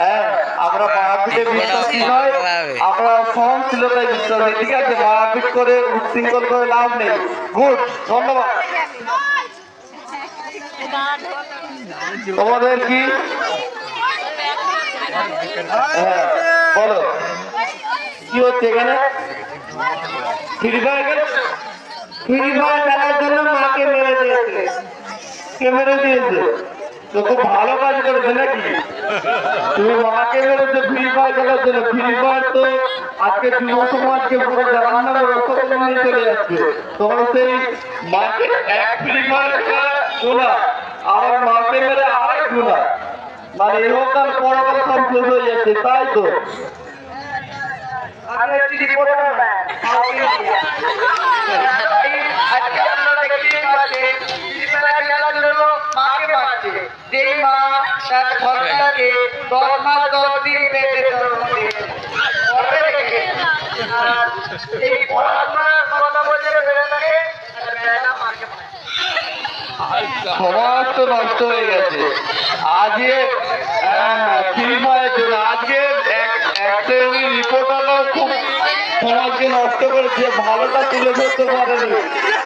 হ্যাঁ, আমরা মারপিটে বিশ্বাসী নয়, আমরা সহনশীলতায় বিশ্বাসী। ঠিক আছে, মারপিট করে উচ্ছৃঙ্খল করে লাভ নেই। গুড, ধন্যবাদ। তোমাদের কি হ্যাঁ বলো, কি হচ্ছে এখানে? ফ্রি ফায়ার খেলার জন্য মাকে মেরে দিয়েছে। কে মেরে দিয়েছে? তো খুব ভালো কাজ করেছে নাকি? তুমি মাকে মেরেছো ফ্রি ফায়ার খেলার জন্য। ফ্রি ফায়ার তো আজকে যুব সমাজকে পুরো জাহান্নামে রক্ষা নিয়ে চলে যাচ্ছে। তোমার সেই মাকে এক ফ্রি ফায়ার খেলা শোনা, আর মাকে মেরে আরেক শোনা, মানে ইহকাল পরকাল সব শেষ হয়ে যাচ্ছে, তাই তো? আমি একটি রিপোর্টার ম্যান। আজকে আপনারা দেখতেই পাচ্ছেন ফ্রি ফায়ার খেলার জন্য মাকে মারছে। যেই মা তার সন্তানকে 10 মাস 10 দিন পেটে জন্ম দিয়েছে। এই পড়াশোনার কথা বলতে বেড়ে থাকে, সমাজ তো নষ্ট হয়ে গেছে। আজকে ফ্রি ফায়ার জন্য আজকে একটা রিপোর্টারও খুব সমাজকে নষ্ট করেছে, ভালোটা তুলে ধরতে পারেনি।